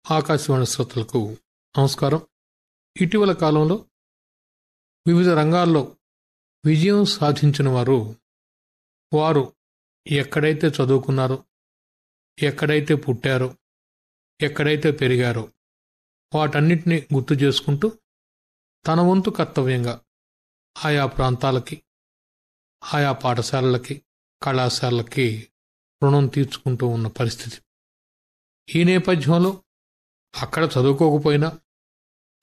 ఆకాశవాణి శ్రోతలకు నమస్కారం. ఇటీవల కాలంలో వివిధ రంగాల్లో విజయం సాధించిన వారు ఎక్కడైతే చదువుకున్నారో, ఎక్కడైతే పుట్టారో, ఎక్కడైతే పెరిగారో వాటన్నిటినీ గుర్తు చేసుకుంటూ తన వంతు కర్తవ్యంగా ఆయా ప్రాంతాలకి, ఆయా పాఠశాలలకి, కళాశాలలకి రుణం తీర్చుకుంటూ ఉన్న పరిస్థితి. ఈ నేపథ్యంలో అక్కడ చదువుకోకపోయినా,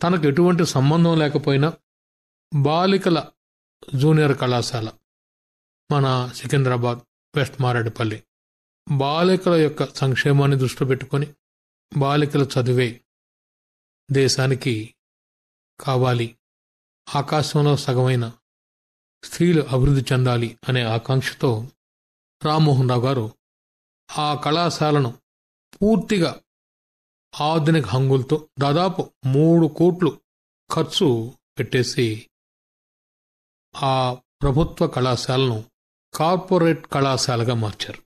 తనకు ఎటువంటి సంబంధం లేకపోయినా బాలికల జూనియర్ కళాశాల మన సికింద్రాబాద్ వెస్ట్ మారేడుపల్లి బాలికల యొక్క సంక్షేమాన్ని దృష్టిలో పెట్టుకొని బాలికల చదివే దేశానికి కావాలి, ఆకాశంలో సగమైన స్త్రీలు అభివృద్ధి చెందాలి అనే ఆకాంక్షతో రామ్మోహన్ రావు గారు ఆ కళాశాలను పూర్తిగా ఆధునిక హంగులతో దాదాపు 3 కోట్లు ఖర్చు పెట్టేసి ఆ ప్రభుత్వ కళాశాలను కార్పొరేట్ కళాశాలగా మార్చారు.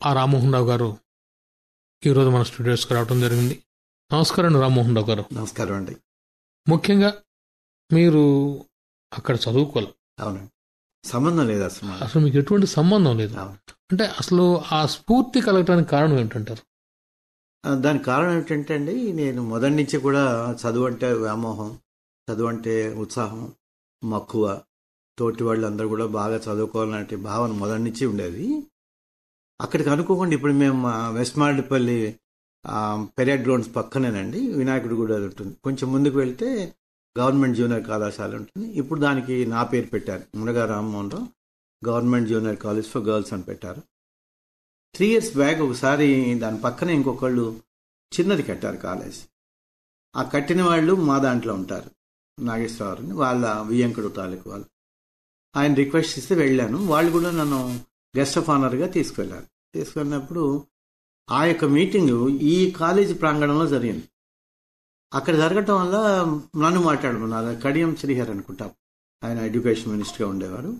ఆ రామ్మోహన్ రావు గారు ఈరోజు మన స్టూడియోస్కి రావడం జరిగింది. నమస్కారం రామ్మోహన్ రావు గారు. నమస్కారం అండి. ముఖ్యంగా మీరు అక్కడ చదువుకోవాలి, అవునండి, సంబంధం లేదు, అసలు మీకు ఎటువంటి సంబంధం లేదు. అంటే అసలు ఆ స్ఫూర్తి కలగటానికి కారణం ఏంటంటారు? దానికి కారణం ఏంటంటే అండి, నేను మొదటి నుంచి కూడా చదువు అంటే వ్యామోహం, చదువు అంటే ఉత్సాహం, మక్కువ, తోటి వాళ్ళందరూ కూడా బాగా చదువుకోవాలనే భావన మొదటి నుంచి ఉండేది. అక్కడికి అనుకోకుండా ఇప్పుడు మేము వెస్ట్ మారేడుపల్లి పెరియడ్ గ్రౌండ్స్ పక్కనేనండి వినాయకుడి గుడి అది ఉంటుంది. కొంచెం ముందుకు వెళ్తే గవర్నమెంట్ జూనియర్ కళాశాల ఉంటుంది. ఇప్పుడు దానికి నా పేరు పెట్టారు, Munaga Rammohan Rao government junior college for girls అని పెట్టారు. 3 years బ్యాక్ ఒకసారి దాని పక్కనే ఇంకొకళ్ళు చిన్నది కట్టారు కాలేజ్. ఆ కట్టిన వాళ్ళు మా దాంట్లో ఉంటారు, నాగేశ్వరరావు వాళ్ళ వియ్యంకుడు తాలూకు వాళ్ళు. ఆయన రిక్వెస్ట్ ఇస్తే వెళ్ళాను. వాళ్ళు కూడా నన్ను గెస్ట్ ఆఫ్ ఆనర్గా తీసుకెళ్ళినప్పుడు ఆ యొక్క మీటింగు ఈ కాలేజీ ప్రాంగణంలో జరిగింది. అక్కడ జరగటం వల్ల నన్ను మాట్లాడుకున్నారు. కడియం శ్రీహర్ అనుకుంటా, ఆయన ఎడ్యుకేషన్ మినిస్టర్గా ఉండేవారు.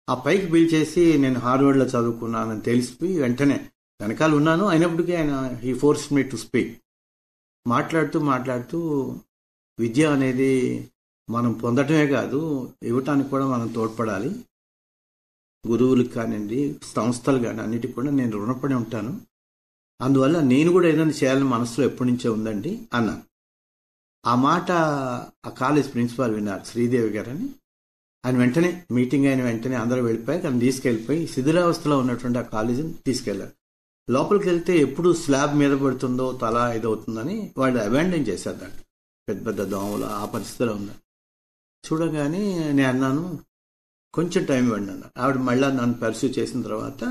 ఆ పైకి పిలిచేసి నేను హార్వర్డ్లో చదువుకున్నానని తెలిసిపోయి వెంటనే వెనకాల ఉన్నాను. అయినప్పటికీ ఆయన he force me to speak. మాట్లాడుతూ విద్య అనేది మనం పొందటమే కాదు, ఇవ్వటానికి కూడా మనం తోడ్పడాలి. గురువులకు కానివ్వండి, సంస్థలు కానీ అన్నిటికీ కూడా నేను రుణపడి ఉంటాను. అందువల్ల నేను కూడా ఏదైనా చేయాలని మనసులో ఎప్పటి నుంచే ఉందండి అన్నాను. ఆ మాట ఆ కాలేజ్ ప్రిన్సిపాల్ విన్నారు, శ్రీదేవి గారని. ఆయన వెంటనే మీటింగ్ అయిన వెంటనే అందరూ వెళ్ళిపోయి ఆయన తీసుకెళ్ళిపోయి శిథిలావస్థలో ఉన్నటువంటి ఆ కాలేజీని తీసుకెళ్లారు. లోపలికి వెళ్తే ఎప్పుడు స్లాబ్ మీద పడుతుందో తల ఇదవుతుందని వాళ్ళు అబాండన్ చేశారు. దాంట్లో పెద్ద పెద్ద దోమలు ఆ పరిస్థితిలో ఉన్నారు. చూడగానే నేను అన్నాను, కొంచెం టైం ఇవ్వండి అన్నాను. ఆవిడ మళ్ళీ నన్ను పర్సూ చేసిన తర్వాత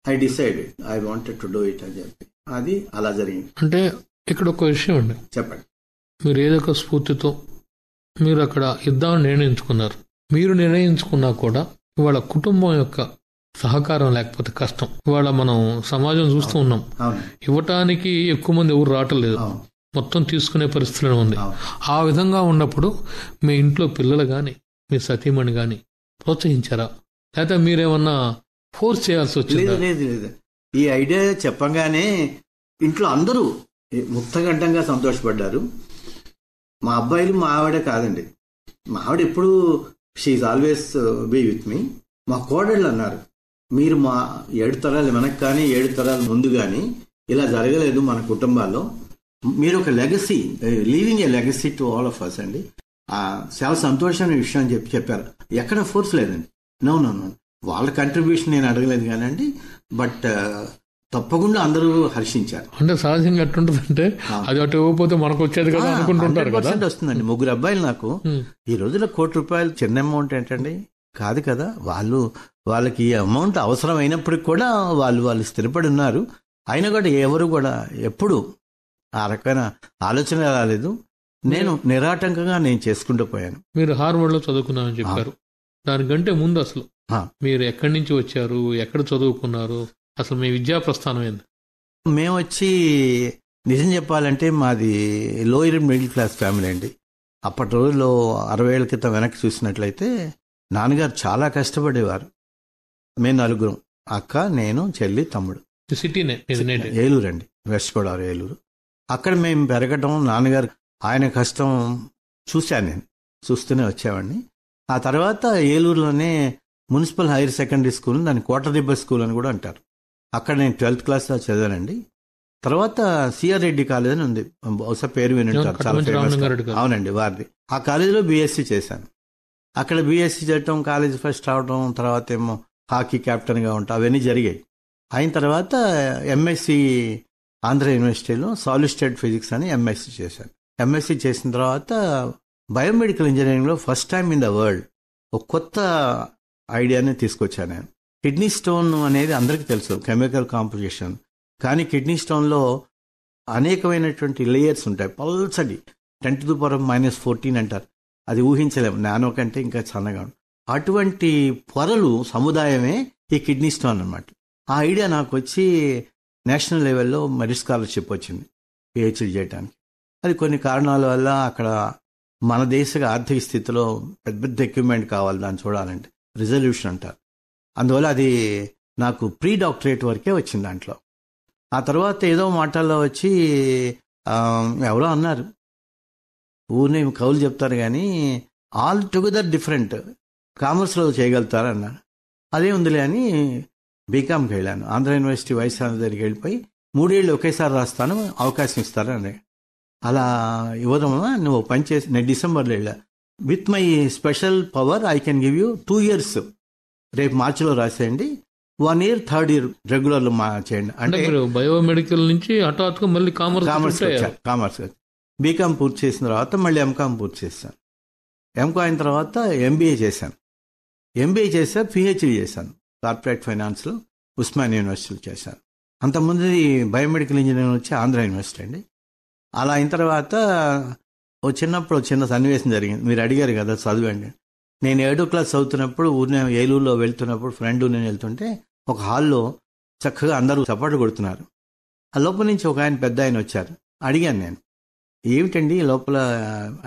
I decided I wanted to do it అని చెప్పి అది అలా జరిగింది. అంటే ఇక్కడ ఒక విషయం అండి, చెప్పండి. మీరు ఏదో ఒక స్ఫూర్తితో మీరు అక్కడ ఇద్దామని నిర్ణయించుకున్నారు. మీరు నిర్ణయించుకున్నా కూడా ఇవాళ కుటుంబం యొక్క సహకారం లేకపోతే కష్టం. ఇవాళ మనం సమాజం చూస్తూ ఉన్నాం, ఇవ్వటానికి ఎక్కువ మంది ఎవరు రావట్లేదు, మొత్తం తీసుకునే పరిస్థితిలో ఉంది. ఆ విధంగా ఉన్నప్పుడు మీ ఇంట్లో పిల్లలు కానీ మీ సతీమణి కానీ ప్రోత్సహించారా, లేకపోతే మీరేమన్నా ఫోర్స్ చేయాల్సి వచ్చింది? లేదు. ఈ ఐడియా చెప్పగానే ఇంట్లో అందరూ ముక్తగడ్డంగా సంతోషపడ్డారు. మా అబ్బాయిలు మా ఆవిడే కాదండి, మా ఆవిడ ఎప్పుడు she always be with me. మా కోడళ్ళు అన్నారు, మీరు మా 7 తరాలు వెనక్కి కానీ 7 తరాల ముందు కానీ ఇలా జరగలేదు మన కుటుంబాల్లో, మీరు ఒక legacy, leaving a legacy to all of us అండి. చాలా సంతోషమైన విషయం అని చెప్పారు. ఎక్కడ ఫోర్స్ లేదండి. నో వాళ్ళ కంట్రిబ్యూషన్ నేను అడగలేదు కానండి, బట్ తప్పకుండా అందరూ హర్షించారు. అంటే సహజంగా ఎట్టుంటుందంటే అది అటు ఇవ్వకపోతే మనకు వచ్చేది కదా అనుకుంటుంటారు. 100% వస్తుందండి. 3 అబ్బాయిలు నాకు. ఈ రోజుల్లో ₹1 చిన్న అమౌంట్ ఏంటండి, కాదు కదా. వాళ్ళకి ఈ అమౌంట్ అవసరం అయినప్పటికి కూడా వాళ్ళు స్థిరపడి ఉన్నారు. అయినా కూడా ఎవరు కూడా ఎప్పుడు ఆ రకమైన ఆలోచన రాలేదు. నేను నిరాటంకంగా నేను చేసుకుంటూ పోయాను. మీరు హార్వర్డ్ లో చదువుకున్నారని చెప్పారు. దానికంటే ముందు అసలు మీరు ఎక్కడి నుంచి వచ్చారు, ఎక్కడ చదువుకున్నారు, అసలు మీ విద్యా ప్రస్థానం ఏంది? మేము వచ్చి నిజం చెప్పాలంటే మాది లోయర్ మిడిల్ క్లాస్ ఫ్యామిలీ అండి. అప్పటి రోజుల్లో 60 ఏళ్ల క్రితం వెనక్కి చూసినట్లయితే నాన్నగారు చాలా కష్టపడేవారు. మేము 4, అక్క, నేను, చెల్లి, తమ్ముడు. సిటీనే? ఏలూరు అండి, వెస్ట్ గోదావరి ఏలూరు. అక్కడ మేము పెరగటం, నాన్నగారు ఆయన కష్టం చూశాను, నేను చూస్తూనే వచ్చేవాడిని. ఆ తర్వాత ఏలూరులోనే మున్సిపల్ హైయర్ సెకండరీ స్కూల్, దాన్ని కోటదిబ్బ స్కూల్ అని కూడా అంటారు, అక్కడ నేను 12th క్లాస్లో చదివానండి. తర్వాత సిఆర్ రెడ్డి కాలేజ్ అని ఉంది, బహుశా పేరు వినుంటారు, చాలా ఫేమస్. అవునండి, వారిది. ఆ కాలేజీలో బీఎస్సీ చేశాను. అక్కడ బీఎస్సీ చేయటం, కాలేజ్ ఫస్ట్ రావడం, తర్వాత ఏమో హాకీ కెప్టెన్గా ఉంటాం, అవన్నీ జరిగాయి. అయిన తర్వాత ఎంఎస్సి ఆంధ్ర యూనివర్సిటీలో సాలిడ్ స్టేట్ ఫిజిక్స్ అని ఎంఎస్సి చేశాను. ఎంఎస్సి చేసిన తర్వాత బయోమెడికల్ ఇంజనీరింగ్లో first time in the world ఒక కొత్త ఐడియాని తీసుకొచ్చాను నేను. కిడ్నీ స్టోన్ అనేది అందరికీ తెలుసు, కెమికల్ కాంపోజిషన్. కానీ కిడ్నీ స్టోన్లో అనేకమైనటువంటి లేయర్స్ ఉంటాయి, పల్సడి 10⁻⁻14 అంటారు, అది ఊహించలేము, నానో కంటే ఇంకా సన్నగా ఉంటుంది. అటువంటి పొరలు సముదాయమే ఈ కిడ్నీ స్టోన్ అనమాట. ఆ ఐడియా నాకు వచ్చి నేషనల్ లెవెల్లో మెరిట్ స్కాలర్షిప్ వచ్చింది పిహెచ్డి చేయడానికి. అది కొన్ని కారణాల వల్ల అక్కడ మన దేశ ఆర్థిక స్థితిలో పెద్ద పెద్ద ఎక్విప్మెంట్ కావాలి దాన్ని చూడాలంటే, రిజల్యూషన్ అంటారు. అందువల్ల అది నాకు ప్రీ డాక్టరేట్ వరకే వచ్చింది దాంట్లో. ఆ తర్వాత ఏదో మాటల్లో వచ్చి ఎవరో అన్నారు, ఊరిని కవులు చెప్తారు కానీ ఆల్ టుగెదర్ డిఫరెంట్, కామర్స్లో చేయగలుగుతారు అన్నారు. అదే ఉందిలే అని బీకామ్కి వెళ్ళాను. ఆంధ్ర యూనివర్సిటీ వైస్ ఛాన్సలర్ దగ్గరికి వెళ్ళిపోయి 3 ఏళ్ళు ఒకేసారి రాస్తాను, అవకాశం ఇస్తారని. అలా ఇవ్వడం నువ్వు పని చేసి నేను డిసెంబర్లో వెళ్ళా. With my special power I can give you 2 years, రేపు మార్చిలో రాసేయండి, 1 year 3rd year రెగ్యులర్లో చేయండి అంటే. బయోమెడికల్ నుంచి హఠాత్తుగా మళ్ళీ కామర్స్ బీకామ్ పూర్తి చేసిన తర్వాత మళ్ళీ ఎంకామ్ పూర్తి చేశాను. ఎంకామ్ అయిన తర్వాత ఎంబీఏ చేశాను. ఎంబీఏ చేశాను, పిహెచ్డి చేశాను కార్పొరేట్ ఫైనాన్స్లో ఉస్మానియా యూనివర్సిటీలో చేశాను. అంతకుముందు బయోమెడికల్ ఇంజనీరింగ్ వచ్చి ఆంధ్ర యూనివర్సిటీ అండి. అలా అయిన తర్వాత చిన్నప్పుడు చిన్న సన్నివేశం జరిగింది, మీరు అడిగారు కదా చదివండి. నేను 7వ క్లాస్ చదువుతున్నప్పుడు ఊరినే ఏలూరులో వెళ్తున్నప్పుడు ఫ్రెండ్ నేను వెళ్తుంటే ఒక హాల్లో చక్కగా అందరూ చప్పట్లు కొడుతున్నారు. ఆ లోపల నుంచి ఒక ఆయన పెద్ద ఆయన వచ్చారు. అడిగాను నేను, ఏమిటండి లోపల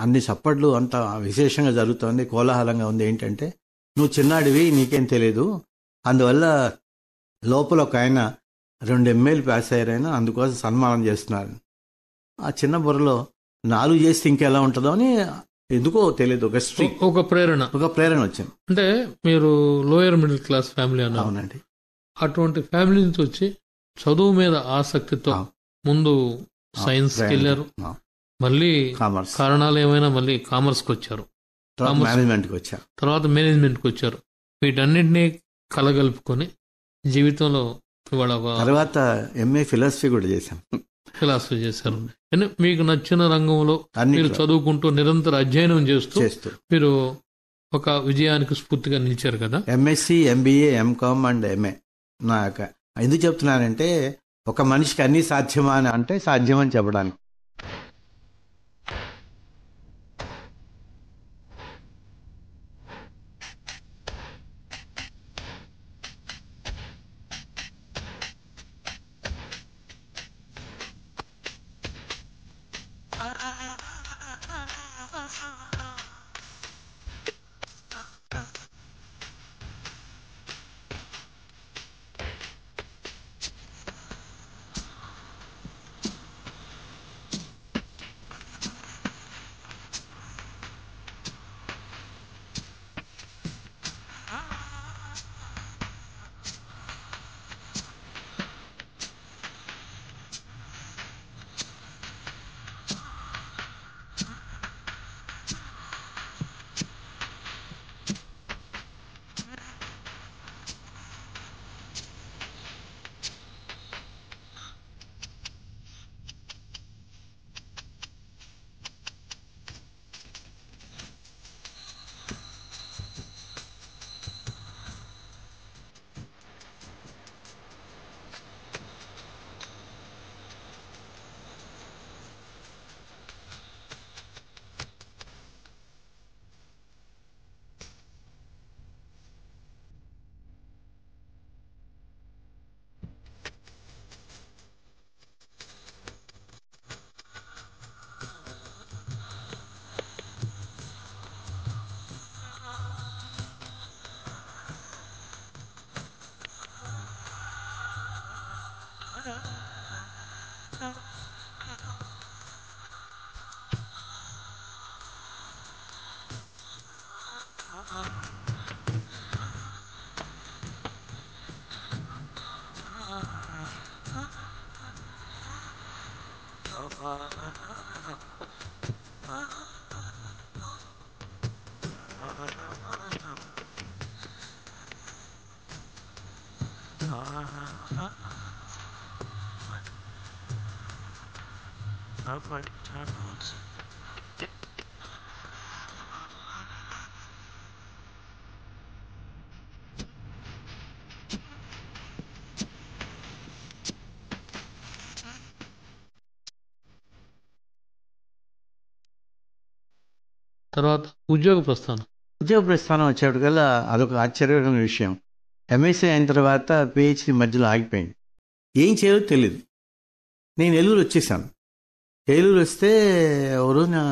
అన్ని చప్పట్లు అంత విశేషంగా జరుగుతోంది, కోలాహలంగా ఉంది ఏంటంటే, నువ్వు చిన్నాడివి నీకేం తెలియదు, అందువల్ల లోపల ఒక ఆయన 2 MAలు పాస్ అయ్యారైనా అందుకోసం సన్మానం చేస్తున్నారు. ఆ చిన్న బుర్రలో 4 చేస్తే ఇంకెలా ఉంటుందో అని ఎందుకో తెలియదు, ఒక ప్రేరణ వచ్చింది. అంటే మీరు లోయర్ మిడిల్ క్లాస్ ఫ్యామిలీ అన్నారు. అవునండి. అటువంటి ఫ్యామిలీ నుంచి వచ్చి చదువు మీద ఆసక్తితో ముందు సైన్స్కి వెళ్ళారు, మళ్ళీ కారణాలు ఏమైనా మళ్ళీ కామర్స్కి వచ్చారు, తర్వాత మేనేజ్మెంట్కి వచ్చారు. వీటన్నిటినీ కలగలుపుకొని జీవితంలో తర్వాత ఎంఏ ఫిలాసఫీ కూడా చేశాను. ఫిలాసఫీ చేశారు. మీకు నచ్చిన రంగంలో మీరు చదువుకుంటూ నిరంతర అధ్యయనం చేస్తూ మీరు ఒక విజయానికి స్ఫూర్తిగా నిలిచారు కదా. MSc, MBA, MCom and MA. ఎందుకు చెప్తున్నానంటే ఒక మనిషికి అన్ని సాధ్యమా అని అంటే సాధ్యమని చెప్పడానికి. తర్వాత ఉద్యోగ ప్రస్థానం. ఉద్యోగ ప్రస్థానం వచ్చేప్పటికల్లా అదొక ఆశ్చర్యకరమైన విషయం. ఎంఎస్సీ అయిన తర్వాత పిహెచ్డి మధ్యలో ఆగిపోయింది. ఏం చేయాలో తెలియదు. నేను ఏలూరు వచ్చేసాను. ఏలూరు వస్తే ఎవరు నా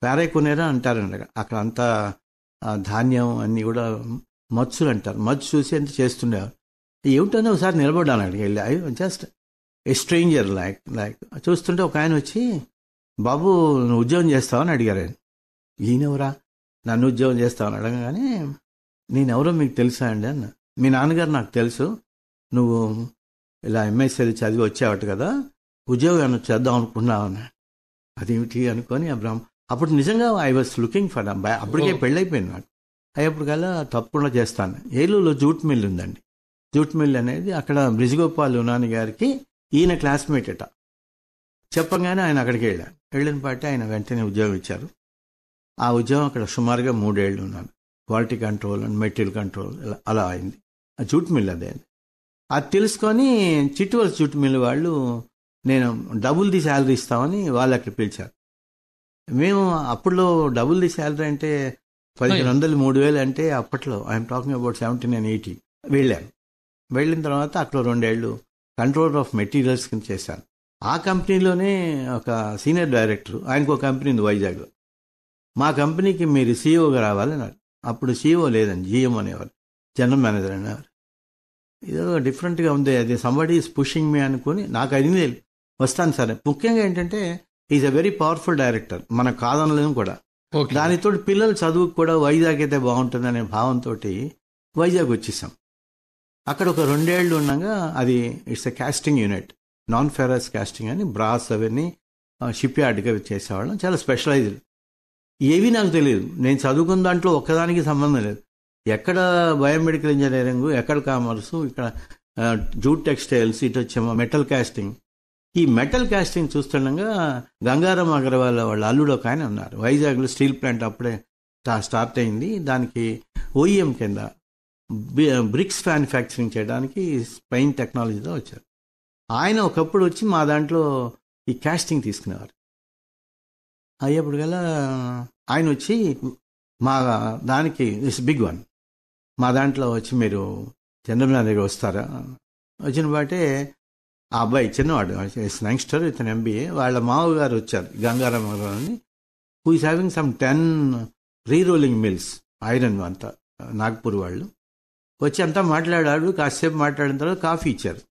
పేరై కొనేరా అంటారండి. అక్కడ అంతా ధాన్యం అన్నీ కూడా మత్స్సులు అంటారు. మత్స్సు చూసి ఎంత చేస్తుండేవారు. ఏమిటనే ఒకసారి నిలబడ్డాను అక్కడికి వెళ్ళి. I just a stranger like చూస్తుంటే ఒక ఆయన వచ్చి, బాబు నువ్వు ఉద్యోగం చేస్తావని అడిగారు. ఆయన ఈయనెవరా నన్ను ఉద్యోగం చేస్తావని అడగగానే, నేనెవరో మీకు తెలుసా అండి అన్న. మీ నాన్నగారు నాకు తెలుసు, నువ్వు ఇలా ఎంఎస్సీ చదివి వచ్చావట కదా, ఉద్యోగం చేద్దాం అనుకున్నావు. అదేమిటి అనుకొని అప్పుడు నిజంగా ఐ వాజ్ లుకింగ్ ఫర్ అప్పటికే పెళ్ళైపోయింది నాకు. అయ్యేప్పటికల్లా తప్పకుండా చేస్తాను. ఏలూరులో జూట్ మిల్ ఉందండి. జూట్ మిల్ అనేది అక్కడ బ్రిజ్గోపాల్ యునాని గారికి ఈయన క్లాస్మేట్ అట. చెప్పగానే ఆయన అక్కడికి వెళ్ళిన పాటి ఆయన వెంటనే ఉద్యోగం ఇచ్చారు. ఆ ఉద్యోగం అక్కడ సుమారుగా 3 ఏళ్ళు ఉన్నాను. Quality control and material control అలా అయింది. ఆ జూట్ మిల్ అదే. అది తెలుసుకొని చిట్టువలస జూట్ మిల్ వాళ్ళు నేను డబుల్ ది శాలరీ ఇస్తామని వాళ్ళు అక్కడ పిలిచారు. మేము అప్పట్లో డబుల్ ది శాలరీ అంటే 1500 3000 అంటే అప్పట్లో ఐఎమ్ టాకింగ్ అబౌట్ 79-80 వెళ్ళాను. వెళ్ళిన తర్వాత అక్కడ 2 ఏళ్ళు కంట్రోలర్ ఆఫ్ మెటీరియల్స్ కింద చేశాను. ఆ కంపెనీలోనే ఒక సీనియర్ డైరెక్టర్, ఆయనకు ఒక కంపెనీ ఉంది వైజాగ్లో. మా కంపెనీకి మీరు సీఈఓగా రావాలన్నారు. అప్పుడు సీఈఓ లేదండి, జిఎం అనేవారు, జనరల్ మేనేజర్ అనేవారు. ఏదో డిఫరెంట్గా ఉంది, అది సంబడీ ఈజ్ పుషింగ్ మీ అనుకుని నాకు అయింది. వస్తాను సరే. ముఖ్యంగా ఏంటంటే is a very powerful director, మనకు కాదనలేము కూడా. దానితో పిల్లల చదువుకు కూడా వైజాగ్ అయితే బాగుంటుందనే భావంతో వైజాగ్ వచ్చేసాం. అక్కడ ఒక 2 ఏళ్ళు ఉండగా అది it's a casting unit, non ferrous casting అని, బ్రాస్ అవన్నీ షిప్ యార్డ్గా చేసేవాళ్ళం. చాలా స్పెషలైజ్డ్. ఏవి నాకు తెలియదు. నేను చదువుకున్న దాంట్లో ఒక్కదానికి సంబంధం లేదు. ఎక్కడ బయోమెడికల్ ఇంజనీరింగ్, ఎక్కడ కామర్సు, ఇక్కడ జూట్ టెక్స్టైల్స్, ఇటు వచ్చేమో మెటల్ కాస్టింగ్. ఈ మెటల్ కాస్టింగ్ చూస్తుండగా గంగారాం అగర్వాల్ వాళ్ళ అల్లుడు ఒక ఆయన ఉన్నారు. వైజాగ్లో స్టీల్ ప్లాంట్ అప్పుడే స్టార్ట్ అయింది. దానికి ఓఈఎం కింద బ్రిక్స్ మ్యానుఫ్యాక్చరింగ్ చేయడానికి స్పెయిన్ టెక్నాలజీతో వచ్చారు. ఆయన ఒకప్పుడు వచ్చి మా దాంట్లో ఈ కాస్టింగ్ తీసుకునేవారు. అయ్యేప్పటికల్లా ఆయన వచ్చి మా దానికి దిస్ బిగ్ వన్, మా దాంట్లో వచ్చి మీరు జనరల్ మేనేజర్గా వస్తారా? వచ్చిన బాటే ఆ అబ్బాయి చిన్నవాడు, యంగ్స్టర్, ఇతను ఎంబీఏ. వాళ్ళ మామగారు వచ్చారు, గంగారాం అని, who is having some 10 rerolling mills, iron అంతా, నాగ్పూర్ వాళ్ళు. వచ్చి అంతా మాట్లాడాడు. కాసేపు మాట్లాడిన తర్వాత కాఫీ ఇచ్చారు.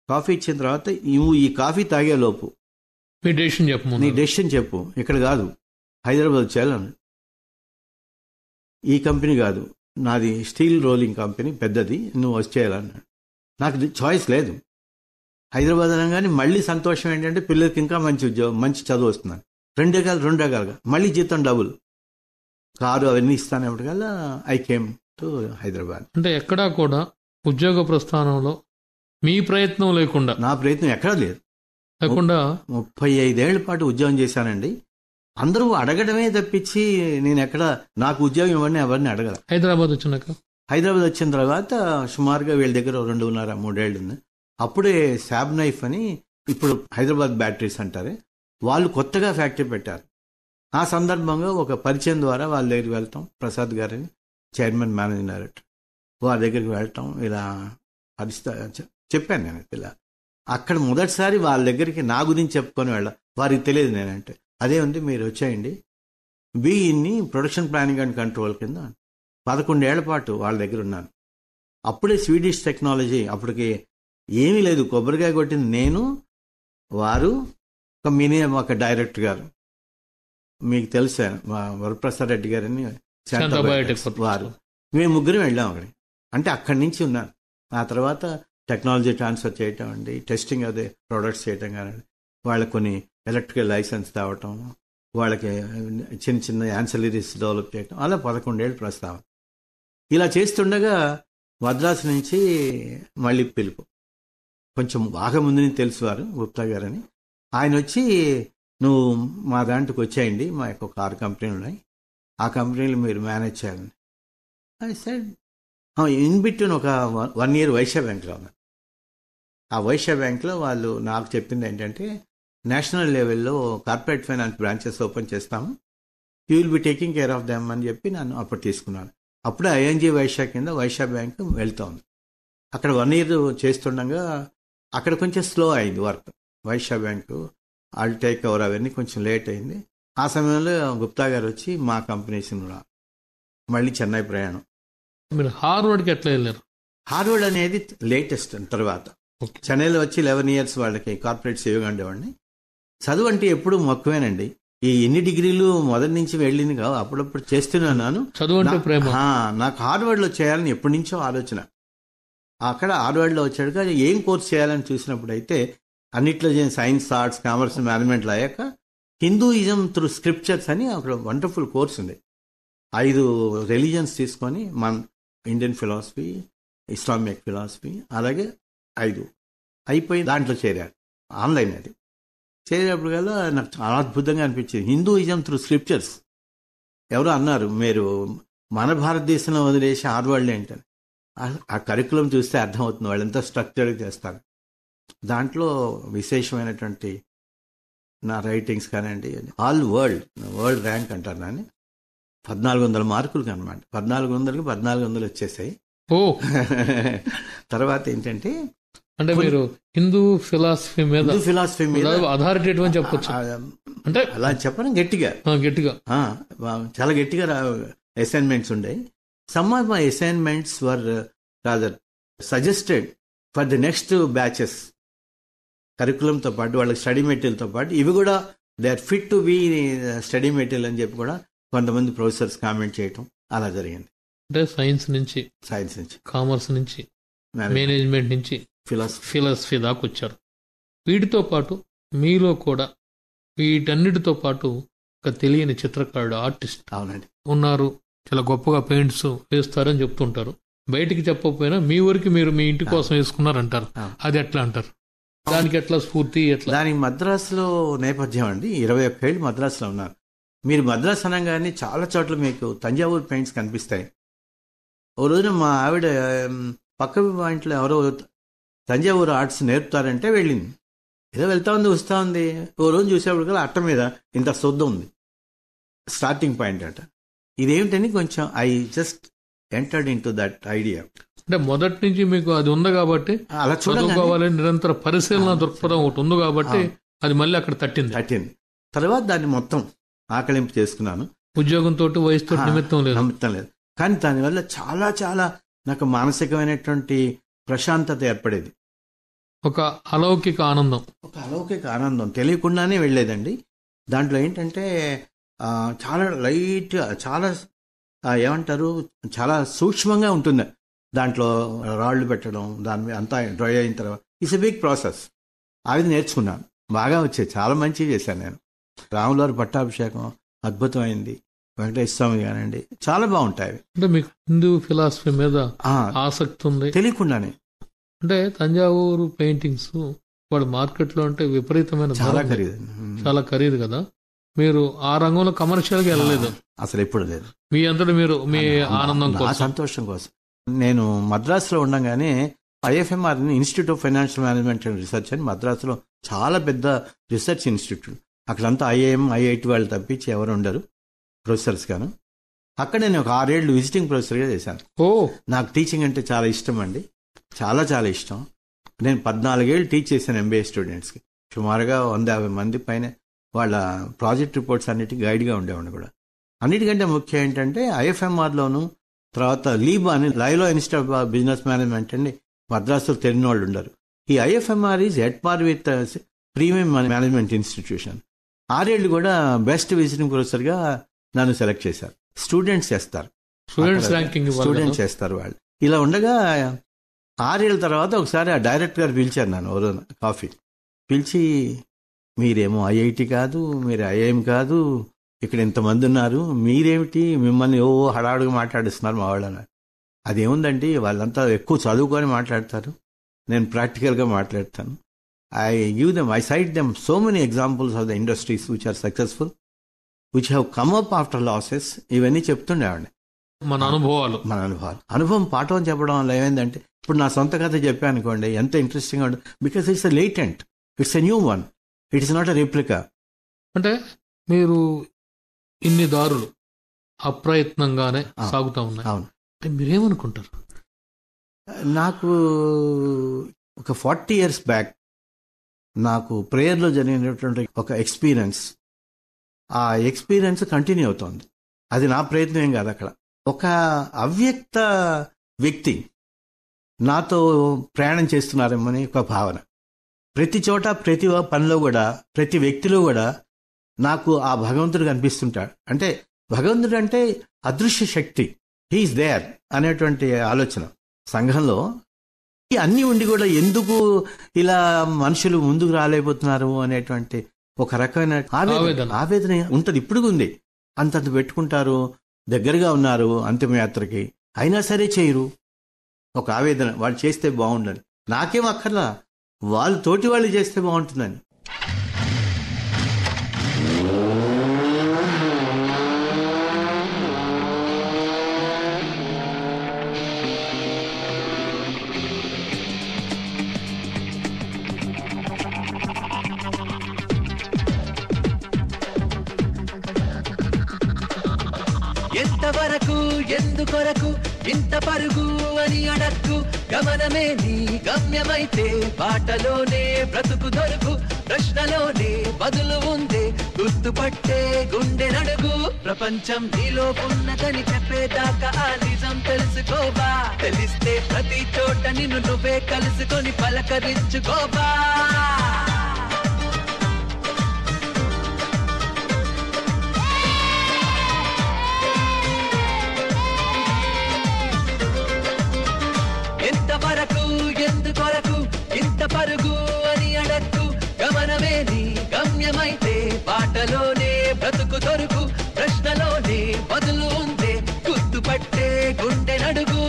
కాఫీ ఇచ్చిన తర్వాత నువ్వు ఈ కాఫీ తాగే లోపు నీ డెసిషన్ చెప్పు, ఇక్కడ కాదు హైదరాబాద్ వచ్చేయాలని. ఈ కంపెనీ కాదు, నాది స్టీల్ రోలింగ్ కంపెనీ పెద్దది, నువ్వు వచ్చేయాలన్నాడు. నాకు చాయిస్ లేదు. హైదరాబాద్ అనగానే మళ్ళీ సంతోషం ఏంటంటే పిల్లలకి ఇంకా మంచి ఉద్యోగం, మంచి చదువు వస్తున్నాను. 2 రకాలుగా మళ్ళీ జీతం డబుల్, కారు అవన్నీ ఇస్తాను. ఎప్పటికల్లా ఐ కేమ్ టు హైదరాబాద్. అంటే ఎక్కడా కూడా ఉద్యోగ ప్రస్థానంలో మీ ప్రయత్నం లేకుండా? నా ప్రయత్నం ఎక్కడా లేదు. లేకుండా 35 ఏళ్ల పాటు ఉద్యోగం చేశానండి. అందరూ అడగడమే తప్పించి నేను ఎక్కడ నాకు ఉద్యోగం ఇవ్వండి ఎవరిని అడగల. హైదరాబాద్ వచ్చిన తర్వాత సుమారుగా వీళ్ళ దగ్గర 2.5-3 ఏళ్ళు ఉంది. అప్పుడే శాబ్ నైఫ్ అని, ఇప్పుడు హైదరాబాద్ బ్యాటరీస్ అంటారే, వాళ్ళు కొత్తగా ఫ్యాక్టరీ పెట్టారు. ఆ సందర్భంగా ఒక పరిచయం ద్వారా వాళ్ళ దగ్గరికి వెళ్తాం. ప్రసాద్ గారని చైర్మన్ మేనేజింగ్ డైరెక్టర్, వారి దగ్గరికి వెళ్ళటం, ఇలా చెప్పాను నేను ఇలా. అక్కడ మొదటిసారి వాళ్ళ దగ్గరికి నా గురించి చెప్పుకొని వెళ్ళాం. వారికి తెలియదు నేనంటే. అదే ఉంది, మీరు వచ్చేయండి, బీఈని ప్రొడక్షన్ ప్లానింగ్ అండ్ కంట్రోల్ కింద 11 ఏళ్ల పాటు వాళ్ళ దగ్గర ఉన్నాను. అప్పుడే స్వీడిష్ టెక్నాలజీ, అప్పటికి ఏమీ లేదు, కొబ్బరికాయ కొట్టింది నేను, వారు, ఒక డైరెక్టర్ గారు, మీకు తెలుసా వరప్రసాద్ రెడ్డి గారని, వారు, మేము ముగ్గురం వెళ్ళాం అక్కడికి. అంటే అక్కడి నుంచి ఉన్నాను. ఆ తర్వాత టెక్నాలజీ ట్రాన్స్ఫర్ చేయటం అండి, టెస్టింగ్ అదే ప్రొడక్ట్స్ చేయటం కానివ్వండి, వాళ్ళ కొన్ని ఎలక్ట్రికల్ లైసెన్స్ తేవటం, వాళ్ళకి చిన్న చిన్న యాన్సిలరీస్ డెవలప్ చేయటం, అలా 11 ఏళ్ళు ప్రస్తావన. ఇలా చేస్తుండగా మద్రాసు నుంచి మళ్ళీ పిలుపు. కొంచెం బాగా ముందు నుంచి తెలుసు వారు, గుప్తా గారని. ఆయన వచ్చి, నువ్వు మా దాంట్లోకి వచ్చేయండి, మా యొక్క 6 కంపెనీలు ఉన్నాయి, ఆ కంపెనీలు మీరు మేనేజ్ చేయాలని. అది సైడ్ ఇన్ బిట్వీన్ ఒక 1 year వైశ్య బ్యాంక్లో ఉన్నారు. ఆ వైశ్య బ్యాంక్లో వాళ్ళు నాకు చెప్పింది ఏంటంటే, నేషనల్ లెవెల్లో కార్పొరేట్ ఫైనాన్స్ బ్రాంచెస్ ఓపెన్ చేస్తాము, you will be taking care of them అని చెప్పి నన్ను అప్పుడు తీసుకున్నాను. అప్పుడే ఐఎన్జీ వైశ్య కింద వైశ్య బ్యాంక్ వెళ్తోంది. అక్కడ 1 year చేస్తుండగా అక్కడ కొంచెం స్లో అయింది వర్క్. వైశ్య బ్యాంకు వాళ్ళు టేక్ ఓవర్ అవన్నీ కొంచెం లేట్ అయింది. ఆ సమయంలో గుప్తా గారు వచ్చి మా కంపెనీస్ మళ్ళీ చెన్నై ప్రయాణం. మీరు హార్వర్డ్కి ఎట్లా వెళ్ళారు? హార్వర్డ్ అనేది లేటెస్ట్ తర్వాత. చెన్నైలో వచ్చి 11 years వాళ్ళకి కార్పొరేట్ సేవగా ఉండేవాడిని. చదువు అంటే ఎప్పుడు మక్కువేనండి. ఈ ఎన్ని డిగ్రీలు మొదటి నుంచి వెళ్ళింది కావు, అప్పుడప్పుడు చేస్తున్నాను. చదువు అంటే ప్రేమ. నాకు హార్వర్డ్లో చేయాలని ఎప్పటి నుంచో ఆలోచన. అక్కడ హార్వర్డ్లో వచ్చాడుగా ఏం కోర్స్ చేయాలని చూసినప్పుడు అయితే అన్నిట్లో సైన్స్, ఆర్ట్స్, కామర్స్, మేనేజ్మెంట్లు అయ్యాక హిందూయిజం త్రూ స్క్రిప్చర్స్ అని అక్కడ వండర్ఫుల్ కోర్స్ ఉంది. 5 రిలీజన్స్ తీసుకొని, మన ఇండియన్ ఫిలాసఫీ, ఇస్లామిక్ ఫిలాసఫీ, అలాగే 5 అయిపోయి దాంట్లో చేరారు. ఆన్లైన్ అది. చేరేటప్పుడు కల్లా నాకు చాలా అద్భుతంగా అనిపించింది. Hinduism through scriptures. ఎవరో అన్నారు, మీరు మన భారతదేశంలో వదిలేసి హార్వర్డ్ ఏంటని. ఆ కరికులం చూస్తే అర్థమవుతుంది వాళ్ళు ఎంత స్ట్రక్చర్గా చేస్తారు. దాంట్లో విశేషమైనటువంటి నా రైటింగ్స్ కానివ్వండి, ఆల్ వరల్డ్ ర్యాంక్ అంటారు దాన్ని. 1400 మార్కులు అనమాట. 1400కి 1400 వచ్చేసాయి. ఓ తర్వాత ఏంటంటే, అంటే మీరు హిందూ ఫిలాసఫీ మీద అథారిటేటివ్ అని చెప్పొచ్చు. అంటే అలా చెప్పడం గట్టిగా చాలా గట్టిగా అసైన్మెంట్స్ ఉండే. Some of my assignments were rather suggested for the next batches. కరికులంతో పాటు వాళ్ళకి స్టడీ మెటీరియల్తో పాటు ఇవి కూడా they are fit to be study material అని చెప్పి కూడా కొంతమంది ప్రొఫెసర్స్ కామెంట్ చేయటం అలా జరిగింది. అంటే సైన్స్ నుంచి, కామర్స్ నుంచి, మేనేజ్మెంట్ నుంచి ఫిలాసఫీ దాకా వచ్చారు. వీటితో పాటు మీలో కూడా వీటన్నిటితో పాటు ఒక తెలియని చిత్రకారుడు, ఆర్టిస్ట్ ఉన్నారు. చాలా గొప్పగా పెయింట్స్ వేస్తారని చెప్తుంటారు. బయటికి చెప్పకపోయినా మీ ఊరికి మీరు మీ ఇంటి కోసం వేసుకున్నారంటారు. అది ఎట్లా అంటారు? దానికి ఎట్లా స్ఫూర్తి? ఎట్లా? దానికి మద్రాసులో నేపథ్యం అండి. 21 ఏళ్ళు మద్రాసులో ఉన్నారు. మీరు మద్రాసు అనగానే చాలా చోట్ల మీకు తంజావూరు పెయింట్స్ కనిపిస్తాయి. ఓ రోజున మా ఆవిడ పక్క పాయింట్లో ఎవరో తంజావూరు ఆర్ట్స్ నేర్పుతారంటే వెళ్ళింది. ఏదో వెళ్తా ఉంది, వస్తూ ఉంది. ఓ రోజు చూసేప్పుడు కదా అట్ట మీద ఇంత శుద్ధం ఉంది, స్టార్టింగ్ పాయింట్ అట. ఇదేమిటని కొంచెం I just entered in to that idea. అంటే మొదటి నుంచి మీకు అది ఉంది కాబట్టి అలా చదువుకోవాలని నిరంతర పరిశీలన దృక్పథం ఒకటి ఉంది కాబట్టి అది మళ్ళీ అక్కడ తట్టింది. తర్వాత దాన్ని మొత్తం ఆకలింపు చేసుకున్నాను. ఉద్యోగంతో, వయసుతో నిమిత్తం లేదు. కానీ దానివల్ల చాలా చాలా నాకు మానసికమైనటువంటి ప్రశాంతత ఏర్పడేది. ఒక అలౌకిక ఆనందం తెలియకుండానే వెళ్ళేదండి. దాంట్లో ఏంటంటే చాలా లైట్, చాలా ఏమంటారు, చాలా సూక్ష్మంగా ఉంటుంది. దాంట్లో రాళ్ళు పెట్టడం, దాని మీద అంతా డ్రై అయిన తర్వాత ఇట్స్ ఎ బిగ్ ప్రాసెస్. అది నేర్చుకున్నాను, బాగా వచ్చేది, చాలా మంచిగా చేశాను నేను. రాములవారి పట్టాభిషేకం అద్భుతమైంది, వెంకటేశ్వర స్వామి కానివ్వండి, చాలా బాగుంటాయి. అంటే మీకు హిందూ ఫిలాసఫీ మీద ఆసక్తి ఉంది తెలియకుండానే. అంటే తంజావూరు పెయింటింగ్స్ వాడు మార్కెట్లో అంటే విపరీతమైన, చాలా ఖరీదు కదా. మీరు ఆ రంగంలో కమర్షియల్గా వెళ్ళలేదు అసలు, ఎప్పుడు లేదు. మీ అంతటా మీరు మీ ఆనందం కోసం, సంతోషం కోసం. నేను మద్రాసులో ఉండగానే IFMR institute of financial management and research అని మద్రాసులో చాలా పెద్ద రీసెర్చ్ ఇన్స్టిట్యూట్. అక్కడంతా IIM, IIT వాళ్ళు తప్పించి ఎవరు ఉండరు ప్రొఫెసర్స్ గాను. అక్కడ నేను ఒక 6 ఏళ్ళు విజిటింగ్ ప్రొఫెసర్గా చేశాను. నాకు టీచింగ్ అంటే చాలా ఇష్టం అండి, చాలా చాలా ఇష్టం. నేను 14 ఏళ్ళు టీచ్ చేశాను MBA స్టూడెంట్స్కి. సుమారుగా 150 మంది పైన వాళ్ళ ప్రాజెక్ట్ రిపోర్ట్స్ అన్నిటికీ గైడ్గా ఉండేవాడిని కూడా. అన్నిటికంటే ముఖ్యం ఏంటంటే IFMRలోను, తర్వాత లీబా అని లైలో ఇన్స్టిట్యూట్ ఆఫ్ బిజినెస్ మేనేజ్మెంట్ అండి, మద్రాసులో తెలియని వాళ్ళు ఉండరు. ఈ IFMR is at par with premium management institution. 6 ఏళ్ళు కూడా బెస్ట్ విజిటింగ్ ప్రొఫెసర్గా నన్ను సెలెక్ట్ చేశారు. స్టూడెంట్స్ చేస్తారు వాళ్ళు. ఇలా ఉండగా 6 ఏళ్ళ తర్వాత ఒకసారి ఆ డైరెక్టర్ గారు పిలిచారు నన్ను, కాఫీ పిలిచి, మీరేమో ఐఐటి కాదు, మీరు ఐఐఎం కాదు, ఇక్కడ ఇంతమంది ఉన్నారు, మీరేమిటి మిమ్మల్ని హడావుడిగా మాట్లాడిస్తున్నారు మా వాళ్ళని. అదేముందండి, వాళ్ళంతా ఎక్కువ చదువుకొని మాట్లాడతారు, నేను ప్రాక్టికల్గా మాట్లాడతాను. I cite them so many examples of the industries which are successful, which have come up after losses. ఇవన్నీ చెప్తుండేవాడిని, మన అనుభవాలు. అనుభవం పాఠం చెప్పడం వల్ల ఏమైందంటే, ఇప్పుడు నా సొంత కథ చెప్పాను అనుకోండి, ఎంత ఇంట్రెస్టింగ్గా ఉంటుంది. Because it's a latent, it's a new one, it is not a replica. అంటే మీరు ఇన్ని దారులు అప్రయత్నంగానే సాగుతా ఉన్నాయి. అవును. మీరేమనుకుంటారు? నాకు ఒక 40 years బ్యాక్ నాకు ప్రేయర్లో జరిగినటువంటి ఒక ఎక్స్పీరియన్స్, ఆ ఎక్స్పీరియన్స్ కంటిన్యూ అవుతోంది. అది నా ప్రయత్నం ఏం కాదు. అక్కడ ఒక అవ్యక్త వ్యక్తి నాతో ప్రయాణం చేస్తున్నారేమని ఒక భావన. ప్రతి చోట, ప్రతి పనిలో కూడా, ప్రతి వ్యక్తిలో కూడా నాకు ఆ భగవంతుడు కనిపిస్తుంటాడు. అంటే భగవంతుడు అంటే అదృశ్య శక్తి, హీఈస్ దేర్ అనేటువంటి ఆలోచన. సంఘంలో అన్నీ ఉండి కూడా ఎందుకు ఇలా మనుషులు ముందుకు రాలేకపోతున్నారు అనేటువంటి ఒక రకమైన ఆవేదన ఉంటుంది, ఇప్పుడు ఉంది. అంతంత పెట్టుకుంటారు, దగ్గరగా ఉన్నారు అంతిమయాత్రకి, అయినా సరే చేయరు. ఒక ఆవేదన, వాళ్ళు చేస్తే బాగుండని. నాకేం అక్కర్లా, వాళ్ళు తోటి వాళ్ళు చేస్తే బాగుంటుందని. ఎంతవరకు ఎందుకొరకు ఇంత పరుగు అని అడక్కు, గమనమే నీ గమ్యమైతే బాటలోనే బ్రతుకు దొరుకు, ప్రశ్నలోనే బదులు ఉందే గుర్తుపట్టే గుండె నడుగు. ప్రపంచం నీలో ఉన్నదని చెప్పేదాకా ఆ నిజం తెలుసుకోబా, తెలిస్తే ప్రతి చోట నిన్ను నువ్వే కలుసుకొని పలకరించుకోబా. ఎంతవరకు ఎందుకొరకు ఇంత పరుగు అని అడక్కు, గమనమే నీ గమ్యమైతే బాటలోనే బ్రతుకు దొరుకు, ప్రశ్నలోనే బదులు ఉందే గుర్తుపట్టే గుండె నడుగు.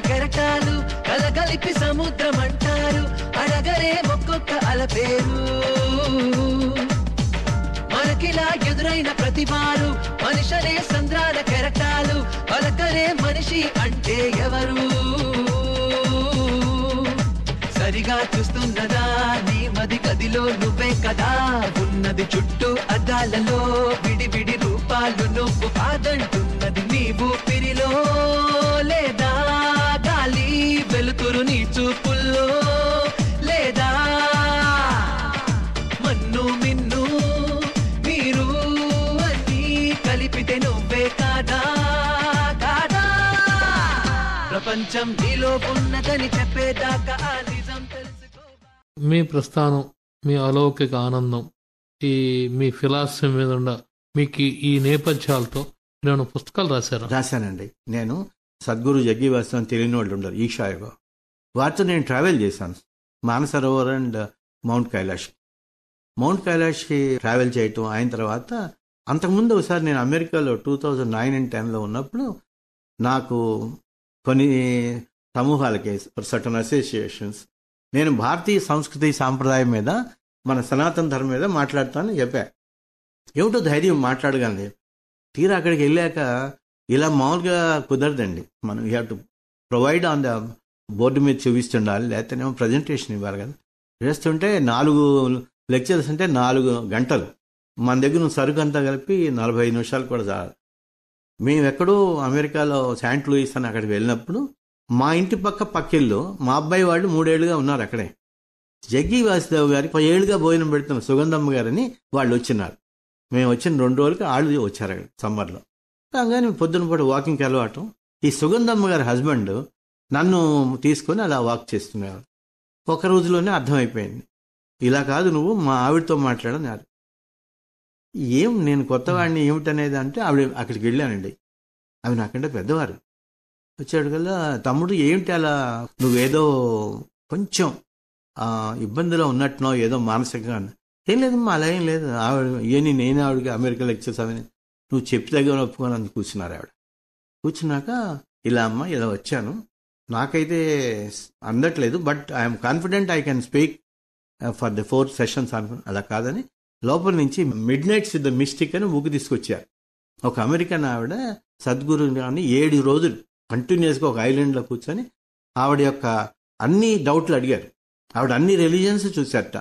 కెరటాలు కలగలిపి సముద్రం అంటారు, అడగరే ఒక్కొక్క అలపేరు. మనకిలా ఎదురైన ప్రతివారు మనిషనే సంద్రాల కెరటాలు, పలకరే మనిషి అంటే ఎవరు? సరిగా చూస్తున్నదా నీ మది గదిలో నువ్వే కదా ఉన్నది, చుట్టూ అద్దాలలో విడివిడి రూపాలు నువ్వు కాదంటున్నది నీవు పిరిలో, లేదా గాలి వెలుతురు నీ చూపుల్లో, లేదా మన్ను మిన్ను మీరు అన్నీ కలిపితే నువ్వే కాదా కాదా. ప్రపంచం నీలో ఉన్నదని చెప్పేదాకా ఆ నిజం తెలుసుకో. మీ ప్రస్థానం, మీ అలౌకిక ఆనందం, ఈ మీ ఫిలాసఫీ మీద ఉన్న మీకు ఈ నేపథ్యాలతో నేను పుస్తకాలు రాశానండి. నేను సద్గురు జగ్గి వాస్తవం తెలియని వాళ్ళు ఉండరు, ఈషాయోగా వారితో నేను ట్రావెల్ చేశాను. మానసరోవర్ అండ్ మౌంట్ కైలాష్కి ట్రావెల్ చేయటం అయిన తర్వాత, అంతకుముందు ఒకసారి నేను అమెరికాలో 2009 and 10 ఉన్నప్పుడు నాకు కొన్ని సమూహాలకి, సర్టన్ అసోసియేషన్స్, నేను భారతీయ సంస్కృతి సాంప్రదాయం మీద, మన సనాతన ధర్మం మీద మాట్లాడుతానని చెప్పా. ఏమిటో ధైర్యం మాట్లాడగానే. తీరా అక్కడికి వెళ్ళాక ఇలా మామూలుగా కుదరదండి, మనం you have to provide on the board మీద చూపిస్తుండాలి, లేకపోతేనేమో ప్రజెంటేషన్ ఇవ్వాలి కదా. చేస్తుంటే 4 లెక్చర్స్ అంటే 4 గంటలు. మన దగ్గర సరుకు అంతా కలిపి 45 నిమిషాలు కూడా చాలు. మేము ఎక్కడో అమెరికాలో శాంట్ లూయిస్ అని అక్కడికి వెళ్ళినప్పుడు, మా ఇంటి పక్కిల్లో మా అబ్బాయి వాళ్ళు 3 ఏళ్లుగా ఉన్నారు అక్కడే. జగ్గి వాసుదేవ్ గారికి 10 ఏళ్లుగా భోజనం పెడుతున్న సుగంధమ్మ గారని వాళ్ళు వచ్చినారు. మేము వచ్చిన 2 రోజులకి వాళ్ళు వచ్చారు అక్కడ సమ్మర్లో. రాగానే పొద్దున పూట వాకింగ్కి అలవాటు. ఈ సుగంధమ్మ గారి హస్బెండ్ నన్ను తీసుకొని అలా వాక్ చేస్తున్నారు. ఒక రోజులోనే అర్థమైపోయింది, ఇలా కాదు నువ్వు మా ఆవిడతో మాట్లాడన్నారు. ఏం నేను కొత్తవాడిని ఏమిటనేది అంటే ఆవిడ అక్కడికి వెళ్ళానండి. ఆమె నాకంటే పెద్దవారు. వచ్చాడు కల్లా, తమ్ముడు ఏమిటి అలా నువ్వేదో కొంచెం ఇబ్బందిలో ఉన్నట్టునో ఏదో మానసికంగా అన్న. ఏం లేదమ్మా, అలా ఏం లేదు. ఆవిడ నేను ఆవిడకి అమెరికా లెక్చర్స్ అవన్నీ నువ్వు చెప్పి దగ్గర ఒప్పుకోనని కూర్చున్నారు. ఆవిడ కూర్చున్నాక, ఇలా అమ్మ ఇలా వచ్చాను, నాకైతే అందట్లేదు, but I'm confident I can speak for the 4 sessions అనుకుని. అలా కాదని లోపల నుంచి midnights with the mystic అని బుక్ తీసుకొచ్చారు. ఒక అమెరికన్ ఆవిడ సద్గురు అని 7 రోజులు కంటిన్యూస్గా ఒక ఐలాండ్లో కూర్చొని ఆవిడ యొక్క అన్ని డౌట్లు అడిగారు. ఆవిడ అన్ని రిలీజియన్స్ చూశారట.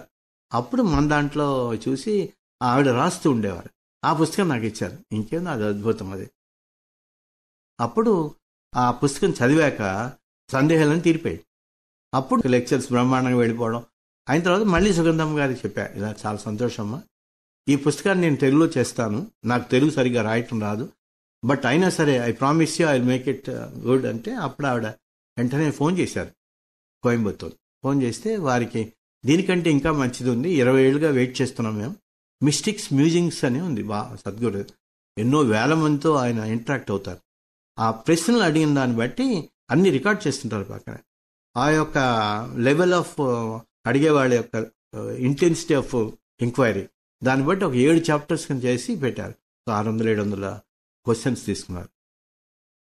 అప్పుడు మన దాంట్లో చూసి ఆవిడ రాస్తూ ఉండేవారు. ఆ పుస్తకం నాకు ఇచ్చారు. ఇంకేందో అది అద్భుతం అది. అప్పుడు ఆ పుస్తకం చదివాక సందేహాలను తీరిపోయాయి. అప్పుడు లెక్చర్స్ బ్రహ్మాండంగా వెళ్ళిపోవడం అయిన తర్వాత మళ్ళీ సుగంధమ్మ గారికి చెప్పా, ఇలా చాలా సంతోషమ్మా, ఈ పుస్తకాన్ని నేను తెలుగులో చేస్తాను, నాకు తెలుగు సరిగ్గా రాయటం రాదు, బట్ అయినా సరే I promise you I make it good అంటే అప్పుడు ఆవిడ వెంటనే ఫోన్ చేశారు కోయంబత్తూరు. ఫోన్ చేస్తే వారికి దీనికంటే ఇంకా మంచిది ఉంది, 20 ఏళ్ళుగా వెయిట్ చేస్తున్నాం మేము, మిస్టిక్స్ మ్యూజింగ్స్ అని ఉంది. సద్గురు ఎన్నో వేల మందితో ఆయన ఇంటరాక్ట్ అవుతారు. ఆ ప్రశ్నలు అడిగిన దాన్ని బట్టి అన్ని రికార్డ్ చేస్తుంటారు పక్కన. ఆ యొక్క లెవెల్ ఆఫ్ అడిగే వాళ్ళ యొక్క ఇంటెన్సిటీ ఆఫ్ ఎంక్వైరీ దాన్ని బట్టి ఒక 7 చాప్టర్స్ కింద చేసి పెట్టారు. 600-700 క్వశ్చన్స్ తీసుకున్నారు.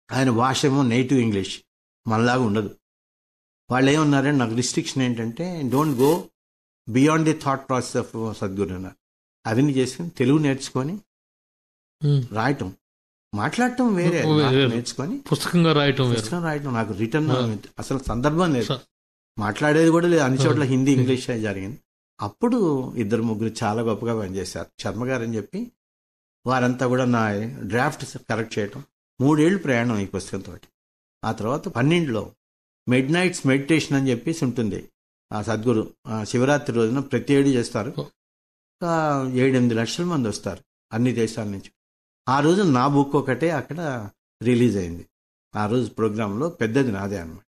ఆయన భాష ఏమో నేటివ్ ఇంగ్లీష్, మనలాగా ఉండదు. వాళ్ళు ఏమన్నారంటే, నాకు రిస్ట్రిక్షన్ ఏంటంటే don't go beyond the thought process of Sadhguru అన్నారు. అవన్నీ చేసుకుని తెలుగు నేర్చుకొని రాయటం, మాట్లాడటం వేరే, నేర్చుకొని పుస్తకంగా రాయటం నాకు రిటర్న్ అసలు సందర్భం లేదు, మాట్లాడేది కూడా లేదు. అన్ని చోట్ల హిందీ ఇంగ్లీష్ జరిగింది. అప్పుడు 2-3 చాలా గొప్పగా పనిచేశారు. శర్మ గారు అని చెప్పి వారంతా కూడా నా డ్రాఫ్ట్ కరెక్ట్ చేయటం. 3 ఏళ్ళు ప్రయాణం ఈ పుస్తకంతో. ఆ తర్వాత 12లో మిడ్ నైట్స్ మెడిటేషన్ అని చెప్పేసి ఉంటుంది. ఆ సద్గురు శివరాత్రి రోజున ప్రతి ఏడు చేస్తారు. 7-8 లక్షల మంది వస్తారు అన్ని దేశాల నుంచి. ఆ రోజు నా బుక్ ఒకటే అక్కడ రిలీజ్ అయింది. ఆ రోజు ప్రోగ్రాంలో పెద్దది నాదే అన్నమాట.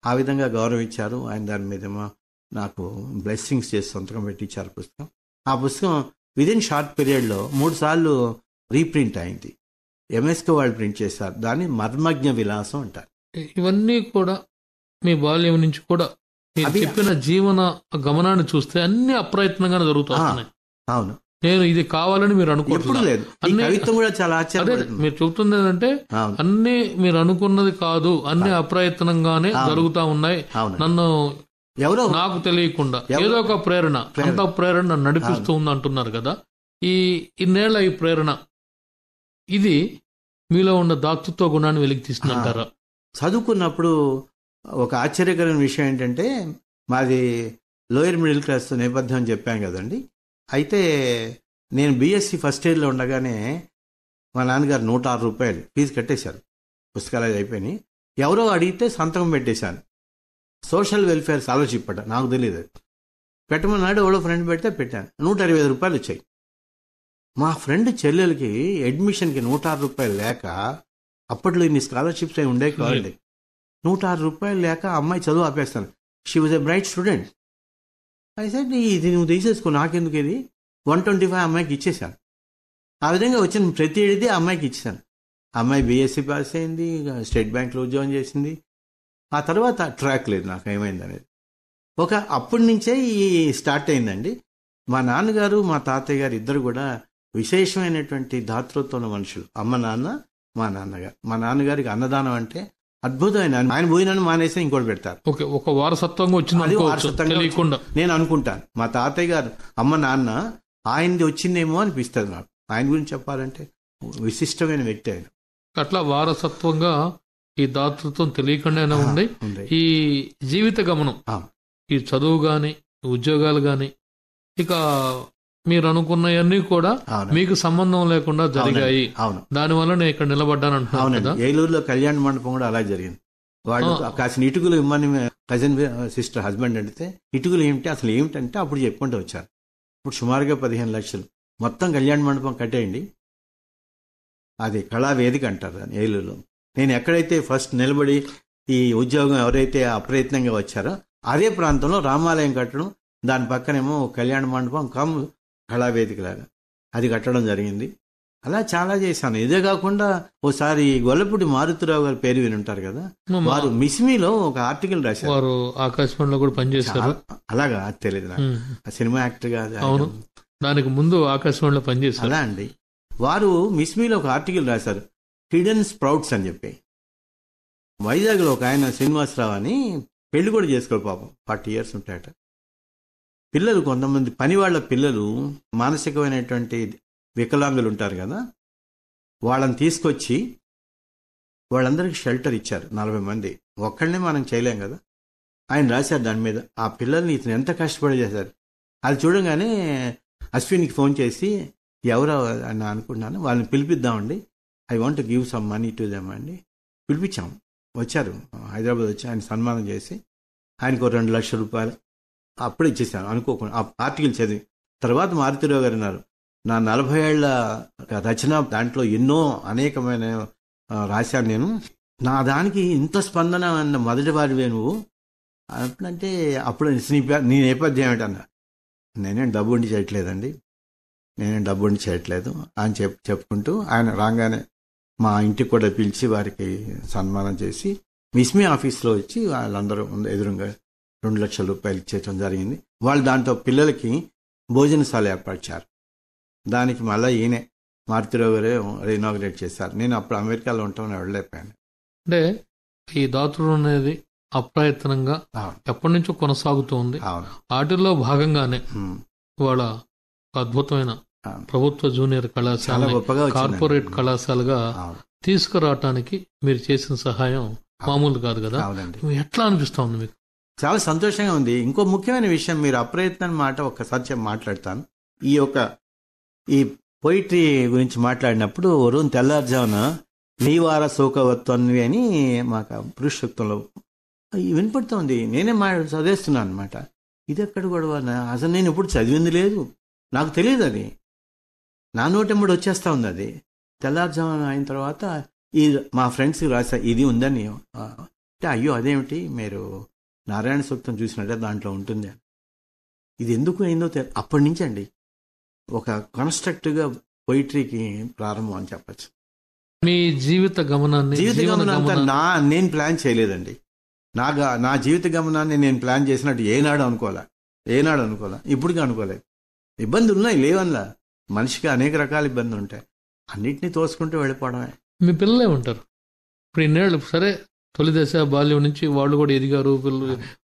ఆ విధంగా గౌరవించారు ఆయన. దాని మీదేమో నాకు బ్లెస్సింగ్స్ చేసి సంతకం పెట్టించారు పుస్తకం. ఆ పుస్తకం విదిన్ షార్ట్ పీరియడ్లో 3 సార్లు రీప్రింట్ అయింది. ఎంఎస్కి వాళ్ళు ప్రింట్ చేశారు. దాన్ని మర్మజ్ఞ విలాసం అంటారు. ఇవన్నీ కూడా మీ బాల్యం నుంచి కూడా మీరు చెప్పిన జీవన గమనాన్ని చూస్తే అన్ని అప్రయత్నంగానే జరుగుతున్నాయి. అవును, నేను ఇది కావాలని మీరు అనుకోవట్లేదు. కూడా చాలా ఆశ్చర్యం. మీరు చెబుతుంది ఏంటంటే అన్ని మీరు అనుకున్నది కాదు, అన్ని అప్రయత్నంగానే జరుగుతా ఉన్నాయి. నన్ను ఎవరో నాకు తెలియకుండా ఏదో ఒక ప్రేరణ, అంత ప్రేరణ నన్ను నడిపిస్తూ ఉంది అంటున్నారు కదా. ఇన్నేళ్ల ఈ ప్రేరణ ఇది మీలో ఉన్న దాతృత్వ గుణాన్ని వెలికి తీస్తుందంటారా? చదువుకున్నప్పుడు ఒక ఆశ్చర్యకరమైన విషయం ఏంటంటే, మాది లోయర్ మిడిల్ క్లాస్ నేపథ్యం అని చెప్పాం కదండి. అయితే నేను బీఎస్సీ ఫస్ట్ ఇయర్లో ఉండగానే మా నాన్నగారు 106 రూపాయలు ఫీజు కట్టేశారు. పుస్తకాలు అయిపోయినాయి. ఎవరో అడిగితే సంతకం పెట్టేశాను. సోషల్ వెల్ఫేర్ స్కాలర్షిప్ అట, నాకు తెలియదు. పెట్టమన్నాడు, ఎవడో ఫ్రెండ్ పెడితే పెట్టాను. 125 రూపాయలు వచ్చాయి. మా ఫ్రెండ్ చెల్లెలకి అడ్మిషన్కి 106 రూపాయలు లేక, అప్పట్లో ఇన్ని స్కాలర్షిప్స్ అయి ఉండే కావాలి, 106 రూపాయలు లేక అమ్మాయి చదువు ఆపేస్తాను. She was a bright student. అయితే ఇది నువ్వు తీసేసుకో, నాకెందుకు, ఇది 125 అమ్మాయికి ఇచ్చేసాను. ఆ విధంగా వచ్చిన ప్రతి ఏడిది అమ్మాయికి ఇచ్చేసాను. అమ్మాయి బీఎస్సీ పాస్ అయింది, స్టేట్ బ్యాంక్లో ఉద్యోగం చేసింది. ఆ తర్వాత ట్రాక్ లేదు నాకు ఏమైంది అనేది. అప్పటి నుంచే ఈ స్టార్ట్ అయిందండి. మా నాన్నగారు మా తాతయ్య గారు ఇద్దరు కూడా విశేషమైనటువంటి దాతృత్వం మనుషులు. అమ్మ నాన్న, మా నాన్నగారు. మా నాన్నగారికి అన్నదానం అంటే అద్భుతమైన, ఆయన భోజనాన్ని మానేసి ఇంకోటి పెడతారు. ఒక వారసత్వంగా వచ్చింది నేను అనుకుంటాను. మా తాతయ్య గారు, అమ్మ నాన్న, ఆయనది వచ్చిందేమో అనిపిస్తుంది నాకు. ఆయన గురించి చెప్పాలంటే విశిష్టమైన వ్యక్తి ఆయన. అట్లా వారసత్వంగా ఈ దాతృత్వం తెలియకుండానే ఉంది. ఈ జీవిత గమనం, ఈ చదువు గాని ఉద్యోగాలు గాని, ఇక మీరు అనుకున్నవన్నీ కూడా మీకు సంబంధం లేకుండా జరిగాయి. దానివల్ల నేను ఇక్కడ నిలబడ్డాను అంటున్నాను. ఏలూరులో కళ్యాణ మండపం కూడా అలా జరిగింది. వాళ్ళు కాసిన ఇటుకలు ఇమ్మని కజిన్ సిస్టర్ హస్బెండ్ అడిగితే, ఇటుకలు ఏమిటి అసలు ఏమిటంటే అప్పుడు చెప్పుకుంటూ వచ్చారు. ఇప్పుడు సుమారుగా 15 లక్షలు మొత్తం కళ్యాణ మండపం కట్టేయండి. అది కళావేదిక అంటారు దాన్ని ఏలూరులో. నేను ఎక్కడైతే ఫస్ట్ నిలబడి ఈ ఉద్యోగం ఎవరైతే అప్రయత్నంగా వచ్చారో అదే ప్రాంతంలో రామాలయం కట్టడం, దాని పక్కనేమో కళ్యాణ మండపం కళావేదిక లాగా అది కట్టడం జరిగింది. అలా చాలా చేశాను. ఇదే కాకుండా ఓసారి గొల్లపూడి మారుతిరావు గారి పేరు విని ఉంటారు కదా, వారు మిస్మీలో ఒక ఆర్టికల్ రాశారు. వారు ఆకాశవాణిలో కూడా పనిచేశారు. అలాగా తెలియదు నాకు, సినిమా యాక్టర్ గా. అవును, దానికి ముందు ఆకాశవాణిలో పనిచేశారు. అలా అండి. వారు మిస్మీలో ఒక ఆర్టికల్ రాశారు, హిడెన్ స్ప్రౌట్స్ అని చెప్పి. వైజాగ్లో ఒక ఆయన శ్రీనివాసరావు అని పెళ్లి కూడా చేసుకోరు పాపం, 40 years ఉంటాయట. పిల్లలు కొంతమంది పని వాళ్ళ పిల్లలు మానసికమైనటువంటి వికలాంగులు ఉంటారు కదా, వాళ్ళని తీసుకొచ్చి వాళ్ళందరికీ షెల్టర్ ఇచ్చారు. 40 మంది, ఒక్కళ్ళనే మనం చేయలేం కదా. ఆయన రాశారు దాని మీద, ఆ పిల్లల్ని ఇతను ఎంత కష్టపడి చేశారు. అది చూడగానే అశ్వినికి ఫోన్ చేసి, ఎవరో అని అనుకుంటున్నాను, వాళ్ళని పిలిపిద్దామండి, I want to give some money to them అండి. పిలిపించాం, వచ్చారు, హైదరాబాద్ వచ్చి ఆయన సన్మానం చేసి ఆయనకు 2 లక్షల రూపాయలు అప్పుడే ఇచ్చేసాను అనుకోకుండా. ఆ ఆర్టికల్ చదివి తర్వాత మారుతిరావు గారు అన్నారు, నా 40 ఏళ్ల రచన దాంట్లో ఎన్నో అనేకమైన రాశాను నేను, నా దానికి ఇంత స్పందన అన్న మొదటి వాడివే నువ్వు అంటే. అప్పుడు నీ నేపథ్యం ఏమిటన్నా, నేనేం డబ్బు ఉండి చేయట్లేదండి, నేనేం డబ్బు ఉండి చేయట్లేదు అని చెప్పుకుంటూ ఆయన రాగానే మా ఇంటికి కూడా పిలిచి వారికి సన్మానం చేసి మిస్మీ ఆఫీస్లో వచ్చి వాళ్ళందరూ ఎదురుగా 2 లక్షల రూపాయలు ఇచ్చేయడం జరిగింది. వాళ్ళు దాంతో పిల్లలకి భోజనశాల ఏర్పరిచారు. దానికి మళ్ళీ ఈయనే మారుతిరావు గారే రీఇనాగ్రేట్ చేశారు. నేను అప్పుడు అమెరికాలో ఉంటామని వెళ్ళలేకపోయాను. అంటే ఈ దాతృ అనేది అప్రయత్నంగా ఎప్పటి నుంచో కొనసాగుతూ ఉంది. వాటిల్లో భాగంగానే వాళ్ళ అద్భుతమైన ప్రభుత్వ జూనియర్ కళాశాల కార్పొరేట్ కళాశాలగా తీసుకురావటానికి మీరు చేసిన సహాయం మామూలు కాదు కదా. ఎట్లా అనిపిస్తా ఉంది మీకు? చాలా సంతోషంగా ఉంది. ఇంకో ముఖ్యమైన విషయం, మీరు అప్రయత్నం మాట ఒక్కసారి మాట్లాడతాను. ఈ పోయిట్రీ గురించి మాట్లాడినప్పుడు రోజు తెల్లారుజామున నీవార శోకవత్వన్వి అని మాకు పురుషోక్తంలో వినపడుతోంది. నేనే చదివేస్తున్నాను అనమాట. ఇది ఎక్కడ గొడవ, అసలు నేను ఎప్పుడు చదివింది లేదు, నాకు తెలియదు, అది నా నోటెమ్మడి వచ్చేస్తా ఉంది. అది తెల్లారుజామున అయిన తర్వాత మా ఫ్రెండ్స్కి రాసా, ఇది ఉందని. అంటే అయ్యో అదేమిటి, మీరు నారాయణ సూక్తం చూసినట్టే దాంట్లో ఉంటుంది. ఇది ఎందుకు అయిందో అప్పటి నుంచి అండి ఒక కన్స్ట్రక్టివ్గా పొయిట్రీకి ప్రారంభం అని చెప్పచ్చు. మీ జీవిత గమనాన్ని నేను ప్లాన్ చేయలేదండి. నా జీవిత గమనాన్ని నేను ప్లాన్ చేసినట్టు ఏనాడు అనుకోలే, ఇప్పటికీ అనుకోలేదు. ఇబ్బందులు ఉన్నాయి, లేవన్లా. మనిషికి అనేక రకాల ఇబ్బందులు ఉంటాయి, అన్నిటినీ తోసుకుంటూ వెళ్ళిపోవడమే. మీ పిల్లలే ఉంటారు ఇప్పుడు ఇన్నేళ్ళు, సరే తొలి దశ బాల్యం నుంచి వాళ్ళు కూడా ఎదిగారు,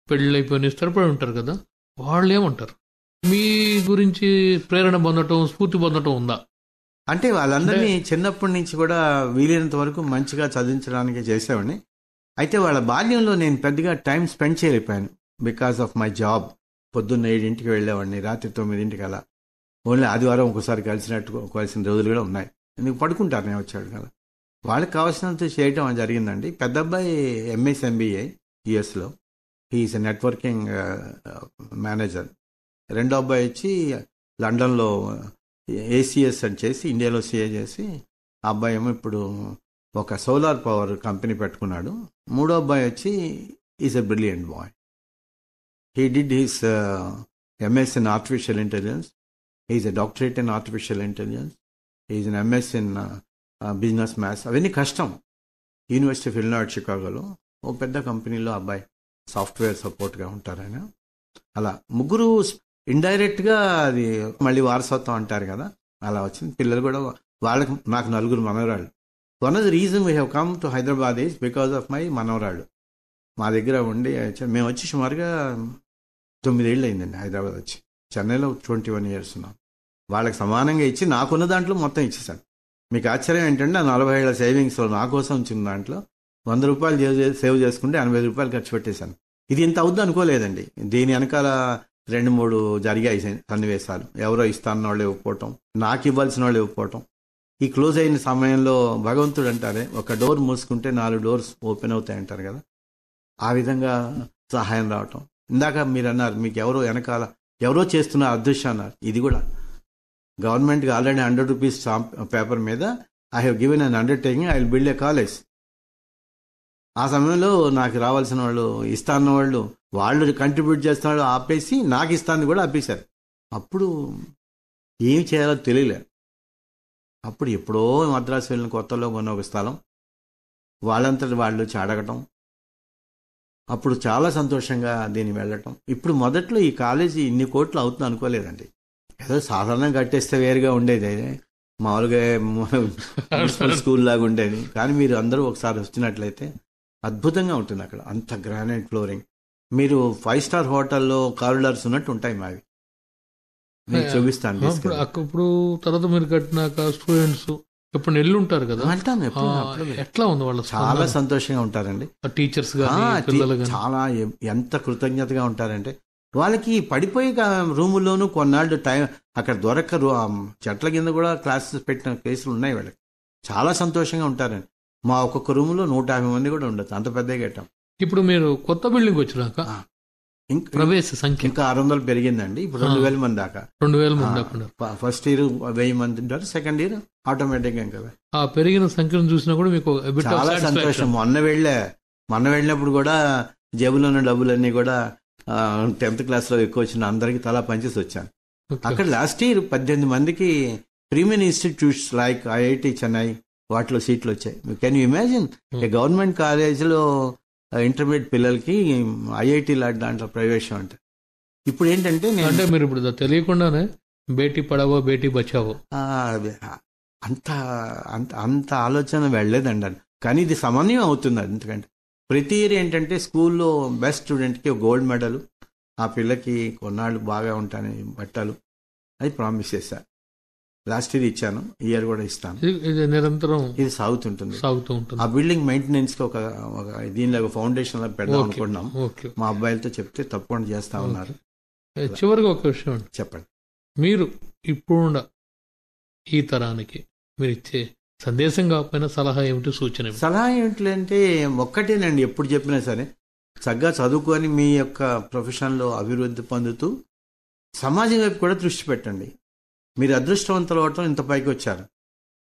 పెళ్ళి అయిపోయి స్థిరపడి ఉంటారు కదా, వాళ్ళు ఏమంటారు? మీ గురించి ప్రేరణ పొందటం, స్ఫూర్తి పొందటం ఉందా? అంటే వాళ్ళందరినీ చిన్నప్పటి నుంచి కూడా వీలైనంత వరకు మంచిగా చదివించడానికి చేసేవాడిని. అయితే వాళ్ళ బాల్యంలో నేను పెద్దగా టైం స్పెండ్ చేయలేకపోయాను బికాస్ ఆఫ్ మై జాబ్. పొద్దున్న 7 వెళ్ళేవాడిని, రాత్రి 9 అలా. ఓన్లీ ఆదివారం ఒకసారి కలిసిన రోజులు కూడా ఉన్నాయి. ఎందుకు పడుకుంటారు, నేను వచ్చాడు కదా. వాళ్ళకి కావాల్సినంత చేయటం జరిగిందండి. పెద్ద అబ్బాయి ఎంఎస్ MBA యుఎస్లో, హీఈస్ ఎ నెట్వర్కింగ్ మేనేజర్. రెండో అబ్బాయి వచ్చి లండన్లో ACS అని చేసి ఇండియాలో CA చేసి, ఆ అబ్బాయి ఏమో ఇప్పుడు ఒక సోలార్ పవర్ కంపెనీ పెట్టుకున్నాడు. మూడో అబ్బాయి వచ్చి is a brilliant boy. He did his MS in artificial intelligence. He is a doctorate in artificial intelligence. He is an MS in business maths. అవన్నీ కష్టం. యూనివర్సిటీ ఆఫ్ ఇలినాయిస్ షికాగోలో ఒక పెద్ద కంపెనీలో అబ్బాయి సాఫ్ట్వేర్ సపోర్ట్గా ఉంటారు ఆయన. అలా ముగ్గురు ఇండైరెక్ట్గా అది మళ్ళీ వారసత్వం అంటారు కదా, అలా వచ్చింది. పిల్లలు కూడా వాళ్ళకి, నాకు 4 మనవరాళ్ళు. One of the reason we have come to Hyderabad is because of my మనవరాళ్ళు. మా దగ్గర ఉండి మేము వచ్చి సుమారుగా 9 ఏళ్ళు అయిందండి హైదరాబాద్ వచ్చి. చెన్నైలో 21 years ఉన్నాం. వాళ్ళకి సమానంగా ఇచ్చి నాకున్న దాంట్లో మొత్తం ఇచ్చేసాను. మీకు ఆశ్చర్యం ఏంటంటే, ఆ 40 ఏళ్ల సేవింగ్స్లో నా కోసం ఉంచిన దాంట్లో 100 రూపాయలు సేవ్ చేసుకుంటే 80 రూపాయలు ఖర్చు పెట్టేశాను. ఇది ఇంత అవుద్ది అనుకోలేదండి. దీని వెనకాల 2-3 జరిగాయి సన్నివేశాలు. ఎవరో ఇస్తాన్న వాళ్ళు ఇవ్వకపోవటం, నాకు ఇవ్వాల్సిన వాళ్ళు ఇవ్వకపోవటం. ఈ క్లోజ్ అయిన సమయంలో భగవంతుడు అంటారే, ఒక డోర్ మూసుకుంటే 4 doors ఓపెన్ అవుతాయి అంటారు కదా, ఆ విధంగా సహాయం రావటం. ఇందాక మీరు అన్నారు, మీకు ఎవరో వెనకాల ఎవరో చేస్తున్న అదృశ్యం అన్నారు. ఇది కూడా గవర్నమెంట్కి ఆల్రెడీ 100 రూపీస్ పేపర్ మీద I have given an undertaking, I will build a college. ఆ సమయంలో నాకు రావాల్సిన వాళ్ళు, ఇస్తా అన్న వాళ్ళు కంట్రిబ్యూట్ చేస్తున్న వాళ్ళు ఆపేసి నాకు ఇస్తాన్ని కూడా ఆపేశారు. అప్పుడు ఏం చేయాలో తెలియలేదు. అప్పుడు ఎప్పుడో మద్రాసు వెళ్ళిన కొత్తలో కొన్న ఒక స్థలం వాళ్ళంతటి వాళ్ళు అడగటం, అప్పుడు చాలా సంతోషంగా దీన్ని వెళ్ళటం. ఇప్పుడు మొదట్లో ఈ కాలేజీ ఇన్ని కోట్లు అవుతుంది అనుకోలేదండి. ఏదో సాధారణంగా కట్టేస్తే వేరుగా ఉండేది, మామూలుగా మున్సిపల్ స్కూల్ లాగా ఉండేది. కానీ మీరు అందరూ ఒకసారి వచ్చినట్లయితే అద్భుతంగా ఉంటుంది అక్కడ. అంత గ్రానైట్ ఫ్లోరింగ్, మీరు 5 స్టార్ హోటల్లో కారిడార్స్ ఉన్నట్టు ఉంటాయి మావి. నేను చూపిస్తాను. ఇప్పుడు తర్వాత మీరు కట్టినాక స్టూడెంట్స్ ఇప్పుడు నెల్లు ఉంటారు కదా, వెళ్తాను. ఎట్లా ఉంది వాళ్ళు? చాలా సంతోషంగా ఉంటారండి. టీచర్స్ చాలా ఎంత కృతజ్ఞతగా ఉంటారంటే, వాళ్ళకి పడిపోయి రూముల్లోనూ కొన్నాళ్ళు టైం అక్కడ దొరకరు. చెట్ల కింద కూడా క్లాసెస్ పెట్టిన కేసులు ఉన్నాయి వాళ్ళకి. చాలా సంతోషంగా ఉంటారండి. మా ఒక్కొక్క రూములో 150 మంది కూడా ఉండొచ్చు, అంత పెద్దగా కట్టాం. ఇప్పుడు మీరు కొత్త బిల్డింగ్ వచ్చినాక ప్రవేశ సంఖ్య ఇంకా 600 పెరిగిందండి. ఇప్పుడు 2000 మంది దాకా. 2000 మంది దాకా. ఫస్ట్ ఇయర్ 1000 మంది ఉంటారు, సెకండ్ ఇయర్ ఆటోమేటిక్ గా ఇంకా ఆ పెరిగిన సంఖ్యను చూసినా కూడా మీకు చాలా సంతోషం. మొన్న వెళ్ళినప్పుడు కూడా జేబులో ఉన్న డబ్బులన్నీ కూడా 10th క్లాస్ లో ఎక్కువ వచ్చిన అందరికి తలా పంచేసి వచ్చాను. అక్కడ లాస్ట్ ఇయర్ 18 మందికి premier institutes like IIT Chennai వాటిలో సీట్లు వచ్చాయి. Can you imagine? గవర్నమెంట్ కాలేజీలో ఇంటర్మీడియట్ పిల్లలకి ఐఐటి లాంటి దాంట్లో ప్రవేశం అంటే. ఇప్పుడు ఏంటంటే అంటే మీరు ఇప్పుడు తెలియకుండానే బేటీ పడావో బేటీ బచావో అంత అంత అంత ఆలోచన వెళ్ళలేదండి. కానీ ఇది సమన్వయం అవుతుంది. ఎందుకంటే ప్రతి ఇయర్ ఏంటంటే స్కూల్లో బెస్ట్ స్టూడెంట్కి గోల్డ్ మెడల్, ఆ పిల్లకి కొన్నాళ్ళు బాగా ఉంటాయని బట్టలు, అది ప్రామిస్ చేశారు. లాస్ట్ ఇయర్ ఇచ్చాను, ఈ ఇయర్ కూడా ఇస్తాను. ఇది నిరంతరం ఇది సాగుతూ ఉంటుంది. ఆ బిల్డింగ్ మెయింటెనెన్స్ కి ఒక దీనిలో ఫౌండేషన్ పెడదాం అనుకుంటున్నాం. మా అబ్బాయిలతో చెప్తే తప్పకుండా చేస్తా ఉన్నారు. చివరిగా ఒక విషయం చెప్పండి. మీరు ఇప్పుడున్న ఈ తరానికి మీరు ఇచ్చే సందేశం కాకపోయినా సలహా ఏమిటి, సూచన? సలహా ఏమిటంటే ఒక్కటేనండి, ఎప్పుడు చెప్పినా సరే చక్కగా చదువుకొని మీ యొక్క ప్రొఫెషన్లో అభివృద్ధి పొందుతూ సమాజం వైపు కూడా దృష్టి పెట్టండి. మీరు అదృష్టవంతులు అవటం ఇంత పైకి వచ్చారు.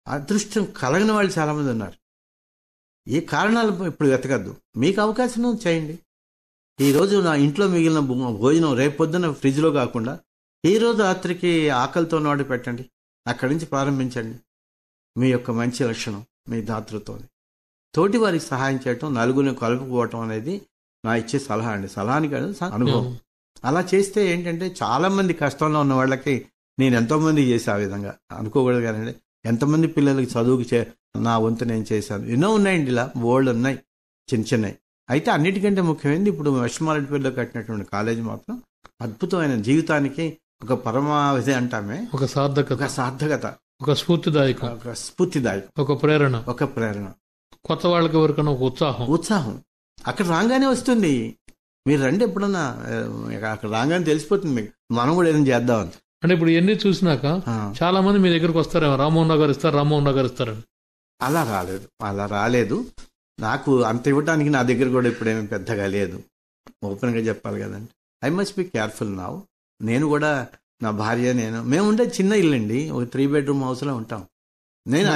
అదృష్టం కలగని వాళ్ళు చాలామంది ఉన్నారు. ఏ కారణాలు ఇప్పుడు వెతకద్దు, మీకు అవకాశం చేయండి. ఈరోజు నా ఇంట్లో మిగిలిన భోజనం రేపు పొద్దున ఫ్రిడ్జ్లో కాకుండా ఈ రోజు రాత్రికి ఆకలితో నాడు పెట్టండి. అక్కడి నుంచి ప్రారంభించండి. మీ యొక్క మంచి లక్షణం మీ దాతృత్వం. తోటి వారికి సహాయం చేయటం, నలుగురిని కలుపుకోవటం అనేది నా ఇచ్చే సలహా అండి. సలహాని కాదు, అనుభవం. అలా చేస్తే ఏంటంటే చాలా మంది కష్టంలో ఉన్న వాళ్ళకి నేను ఎంతోమంది చేసి ఆ విధంగా అనుకోకూడదు కానీ ఎంతమంది పిల్లలకి చదువుకి నా వంతు నేను చేశాను. ఎన్నో ఉన్నాయండి, ఇలా బోల్డ్ ఉన్నాయి చిన్నవి. అయితే అన్నిటికంటే ముఖ్యమైనది ఇప్పుడు వెస్ట్మారెడ్డిపల్లిలో కట్టినటువంటి కాలేజీ మాత్రం అద్భుతమైన జీవితానికి ఒక పరమావధి అంటామే, ఒక సార్థకత, ఒక స్ఫూర్తిదాయకం, ఒక ప్రేరణ, కొత్త వాళ్ళకి ఎవరికైనా ఒక ఉత్సాహం అక్కడ రాగానే వస్తుంది. మీరు రండి ఎప్పుడన్నా, అక్కడ రాగానే తెలిసిపోతుంది మీకు మనం కూడా ఏదైనా చేద్దామని. అంటే ఇప్పుడు ఎన్ని చూసినాక చాలా మంది మీ దగ్గరకు వస్తారేమో, రామ్మోహన్ రావు గారు ఇస్తారని. అలా రాలేదు. నాకు అంత ఇవ్వడానికి నా దగ్గర కూడా ఇప్పుడేమీ పెద్దగా లేదు, ఓపెన్గా చెప్పాలి కదండి. I must be careful now. నేను కూడా నా భార్య మేము ఉండే చిన్న ఇల్లు అండి, ఒక 3 bedroom హౌస్లో ఉంటాం.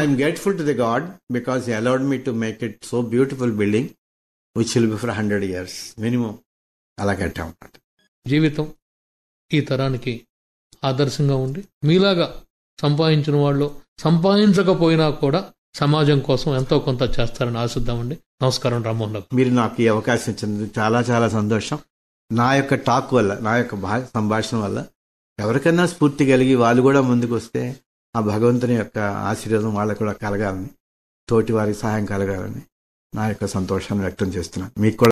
I'm grateful to the God because he allowed me to make it so beautiful building which will be for 100 years minimum. అలా కట్టాం. జీవితం ఈ తరానికి ఆదర్శంగా ఉండి మీలాగా సంపాదించిన వాళ్ళు సంపాదించకపోయినా కూడా సమాజం కోసం ఎంతో కొంత చేస్తారని ఆశిద్దామండి. నమస్కారం రామ్మోహన్ రావు. మీరు నాకు ఈ అవకాశం ఇచ్చినందుకు చాలా చాలా సంతోషం. నా యొక్క టాక్ వల్ల, నా యొక్క సంభాషణ వల్ల ఎవరికైనా స్ఫూర్తి కలిగి వాళ్ళు కూడా ముందుకు వస్తే ఆ భగవంతుని యొక్క ఆశీర్వాదం వాళ్ళకు కూడా కలగాలని, తోటి వారికి సహాయం కలగాలని నా యొక్క సంతోషాన్ని వ్యక్తం చేస్తున్నాను. మీకు కూడా